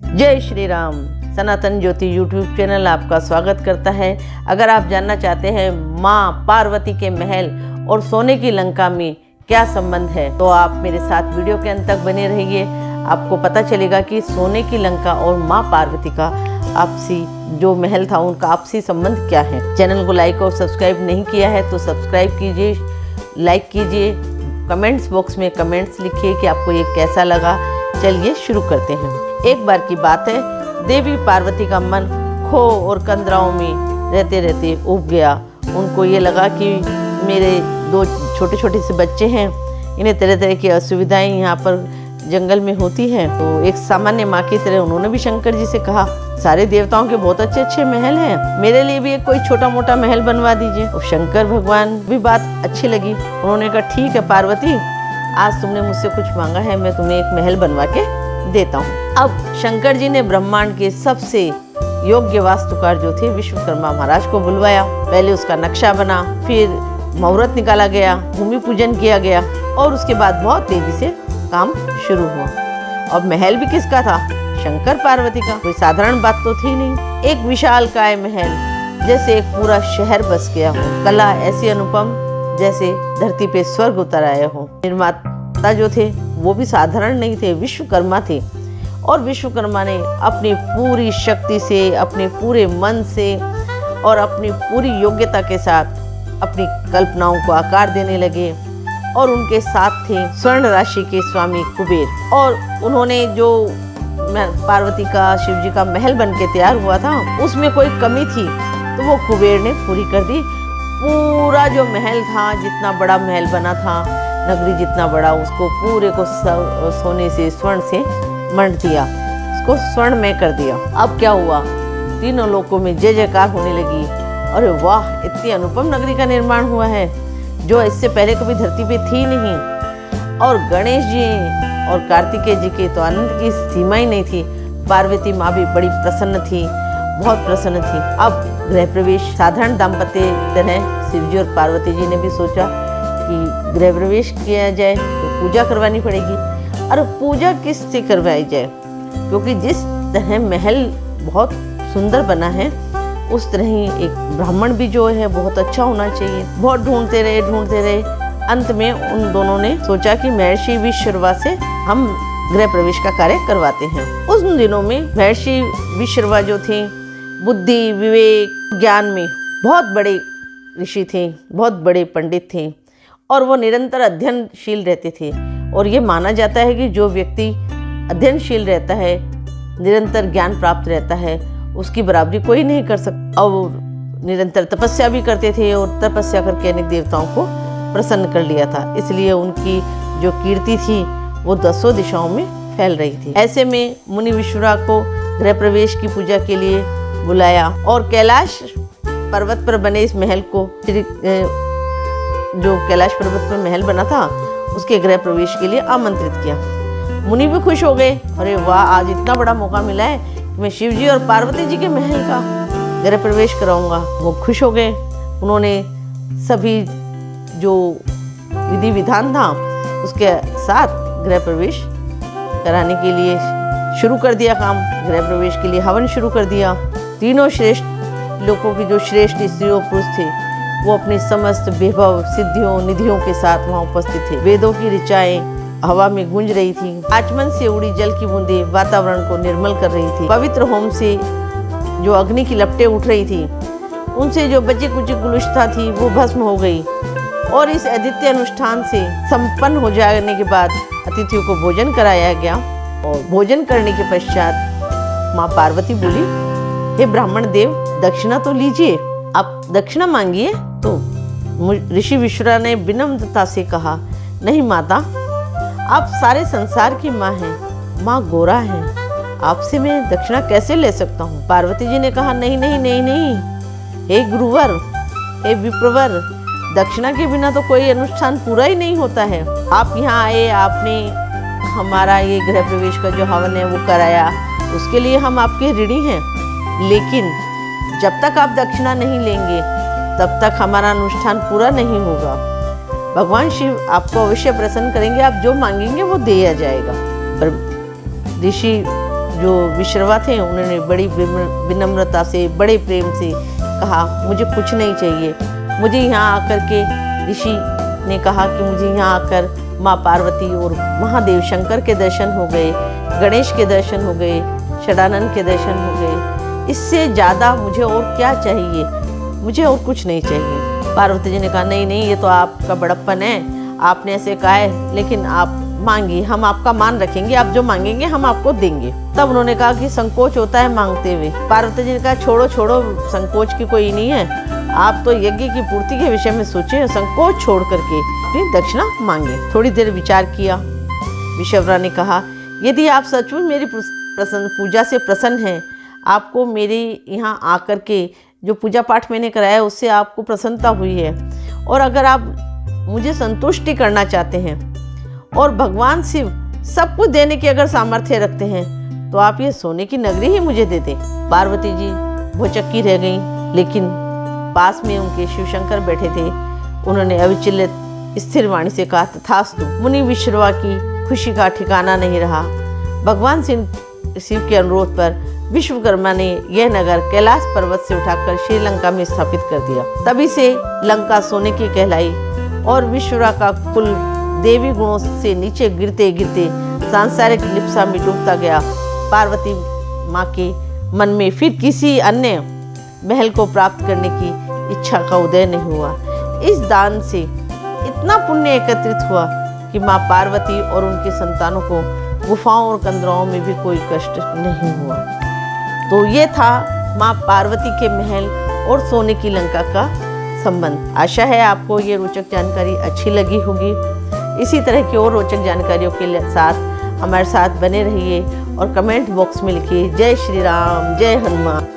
जय श्री राम। सनातन ज्योति YouTube channel आपका स्वागत करता है। अगर आप जानना चाहते हैं माँ पार्वती के महल और सोने की लंका में क्या संबंध है तो आप मेरे साथ वीडियो के अंत तक बने रहिए। आपको पता चलेगा कि सोने की लंका और माँ पार्वती का आपसी जो महल था उनका आपसी संबंध क्या है। चैनल को लाइक और सब्सक्राइब नहीं किया है तो सब्सक्राइब कीजिए, लाइक कीजिए, कमेंट्स बॉक्स में कमेंट्स लिखिए कि आपको ये कैसा लगा। चलिए शुरू करते हैं। एक बार की बात है, देवी पार्वती का मन खो और कंदराओं में रहते रहते उब गया। उनको ये लगा कि मेरे दो छोटे छोटे से बच्चे हैं, इन्हें तरह तरह की असुविधाएं यहाँ पर जंगल में होती हैं। तो एक सामान्य माँ की तरह उन्होंने भी शंकर जी से कहा, सारे देवताओं के बहुत अच्छे अच्छे महल हैं, मेरे लिए भी एक कोई छोटा मोटा महल बनवा दीजिए। और शंकर भगवान भी बात अच्छी लगी। उन्होंने कहा, ठीक है पार्वती, आज तुमने मुझसे कुछ मांगा है, मैं तुम्हें एक महल बनवा के देता हूँ। अब शंकर जी ने ब्रह्मांड के सबसे योग्य वास्तुकार जो थे विश्वकर्मा महाराज को बुलवाया। पहले उसका नक्शा बना, फिर मुहूर्त निकाला गया, भूमि पूजन किया गया और उसके बाद बहुत तेजी से काम शुरू हुआ। अब महल भी किसका था? शंकर पार्वती का। कोई साधारण बात तो थी नहीं। एक विशालकाय महल जैसे एक पूरा शहर बस गया हो। कला ऐसी अनुपम जैसे धरती पे स्वर्ग उतर आए हो। निर्माता जो थे वो भी साधारण नहीं थे, विश्वकर्मा थे। और विश्वकर्मा ने अपनी पूरी शक्ति से, अपने पूरे मन से और अपनी पूरी योग्यता के साथ अपनी कल्पनाओं को आकार देने लगे। और उनके साथ थे स्वर्ण राशि के स्वामी कुबेर। और उन्होंने जो पार्वती का, शिव जी का महल बन के तैयार हुआ था उसमें कोई कमी थी तो वो कुबेर ने पूरी कर दी। पूरा जो महल था, जितना बड़ा महल बना था, नगरी जितना बड़ा, उसको पूरे को सोने से, स्वर्ण से मंड दिया, उसको स्वर्ण में कर दिया। अब क्या हुआ, तीनों लोकों में जय जयकार होने लगी। अरे वाह, इतनी अनुपम नगरी का निर्माण हुआ है जो इससे पहले कभी धरती पे थी नहीं। और गणेश जी और कार्तिकेय जी के तो आनंद की सीमा ही नहीं थी। पार्वती माँ भी बड़ी प्रसन्न थी, बहुत प्रसन्न थी। अब गृह प्रवेश साधारण दाम्पत्य तरह शिव जी और पार्वती जी ने भी सोचा कि गृह प्रवेश किया जाए तो पूजा करवानी पड़ेगी। और पूजा किससे करवाई जाए, क्योंकि जिस तरह महल बहुत सुंदर बना है उस तरह ही एक ब्राह्मण भी जो है बहुत अच्छा होना चाहिए। बहुत ढूंढते रहे। अंत में उन दोनों ने सोचा कि महर्षि विश्रवा से हम गृह प्रवेश का कार्य करवाते हैं। उस दिनों में महर्षि विश्रवा जो थे बुद्धि, विवेक, ज्ञान में बहुत बड़े ऋषि थे, बहुत बड़े पंडित थे और वो निरंतर अध्ययनशील रहते थे। और ये माना जाता है कि जो व्यक्ति अध्ययनशील रहता है, निरंतर ज्ञान प्राप्त रहता है, उसकी बराबरी कोई नहीं कर सकता। और निरंतर तपस्या भी करते थे और तपस्या करके अनेक देवताओं को प्रसन्न कर लिया था। इसलिए उनकी जो कीर्ति थी वो 10 दिशाओं में फैल रही थी। ऐसे में मुनि विश्वरा को गृह प्रवेश की पूजा के लिए बुलाया और कैलाश पर्वत पर बने इस महल को, जो कैलाश पर्वत पर महल बना था, उसके गृह प्रवेश के लिए आमंत्रित किया। मुनि भी खुश हो गए। अरे वाह, आज इतना बड़ा मौका मिला है कि मैं शिव जी और पार्वती जी के महल का गृह प्रवेश कराऊंगा। वो खुश हो गए। उन्होंने सभी जो विधि विधान था उसके साथ गृह प्रवेश कराने के लिए शुरू कर दिया काम। गृह प्रवेश के लिए हवन शुरू कर दिया। तीनों श्रेष्ठ लोगों की जो श्रेष्ठ स्त्री और पुरुष थे वो अपनी समस्त वैभव, सिद्धियों, निधियों के साथ वहाँ उपस्थित थे। वेदों की ऋचाएं हवा में गूंज रही थी। आचमन से उड़ी जल की बूंदें वातावरण को निर्मल कर रही थी। पवित्र होम से जो अग्नि की लपटें उठ रही थी, उनसे जो बची कुची कुलुष्ठता थी वो भस्म हो गई। और इस अद्वितीय अनुष्ठान से संपन्न हो जाने के बाद अतिथियों को भोजन कराया गया। और भोजन करने के पश्चात माँ पार्वती बोली, हे ब्राह्मण देव, दक्षिणा तो लीजिए, आप दक्षिणा मांगिए। तो ऋषि विश्वरा ने विनम्रता से कहा, नहीं माता, आप सारे संसार की माँ हैं, माँ गोरा है, आपसे मैं दक्षिणा कैसे ले सकता हूँ। पार्वती जी ने कहा, नहीं नहीं नहीं नहीं, हे गुरुवर, हे विप्रवर, दक्षिणा के बिना तो कोई अनुष्ठान पूरा ही नहीं होता है। आप यहाँ आए, आपने हमारा ये गृह प्रवेश का जो हवन है वो कराया, उसके लिए हम आपके ऋणी हैं। लेकिन जब तक आप दक्षिणा नहीं लेंगे तब तक हमारा अनुष्ठान पूरा नहीं होगा। भगवान शिव आपको अवश्य प्रसन्न करेंगे, आप जो मांगेंगे वो दिया जाएगा। पर ऋषि जो विश्रवा थे उन्होंने बड़ी विनम्रता से, बड़े प्रेम से कहा मुझे कुछ नहीं चाहिए। मुझे यहाँ आकर के ऋषि ने कहा कि मुझे यहाँ आकर माँ पार्वती और महादेव शंकर के दर्शन हो गए, गणेश के दर्शन हो गए, षडानंद के दर्शन हो गए, इससे ज़्यादा मुझे और क्या चाहिए, मुझे और कुछ नहीं चाहिए। पार्वती जी ने कहा नहीं नहीं, ये तो आपका बड़प्पन है, आपने ऐसे कहा है, लेकिन आप मांगिए, हम आपका मान रखेंगे, आप जो मांगेंगे हम आपको देंगे। तब उन्होंने कहा कि संकोच होता है मांगते हुए। पार्वती जी ने कहा छोड़ो छोड़ो, संकोच की कोई नहीं है, आप तो यज्ञ की पूर्ति के विषय में सोचे, संकोच छोड़ करके फिर दक्षिणा मांगे। थोड़ी देर विचार किया। विश्रवा ने कहा यदि आप सचमुच मेरी पूजा से प्रसन्न हैं, आपको मेरे यहाँ आकर के जो पूजा पाठ मैंने कराया उससे आपको प्रसन्नता हुई है, और अगर आप मुझे संतुष्टि करना चाहते हैं और भगवान शिव सब कुछ देने की अगर सामर्थ्य रखते हैं, तो आप ये सोने की नगरी ही मुझे दे दें। पार्वती जी भौचक्की रह गई, लेकिन पास में उनके शिवशंकर बैठे थे। उन्होंने अविचलित स्थिर वाणी से कहा तथास्तु। मुनि विश्रवा की खुशी का ठिकाना नहीं रहा। भगवान शिव के अनुरोध पर विश्वकर्मा ने यह नगर कैलाश पर्वत से उठाकर श्रीलंका में स्थापित कर दिया। तभी से लंका सोने की कहलाई और विश्वकर्मा का कुल देवी गुणों से नीचे गिरते गिरते सांसारिक लिप्सा में डूबता गया। पार्वती माँ के मन में फिर किसी अन्य महल को प्राप्त करने की इच्छा का उदय नहीं हुआ। इस दान से इतना पुण्य एकत्रित हुआ कि माँ पार्वती और उनके संतानों को गुफाओं और कंदराओं में भी कोई कष्ट नहीं हुआ। तो ये था माँ पार्वती के महल और सोने की लंका का संबंध। आशा है आपको ये रोचक जानकारी अच्छी लगी होगी। इसी तरह की और रोचक जानकारियों के साथ हमारे साथ बने रहिए और कमेंट बॉक्स में लिखिए जय श्री राम, जय हनुमान।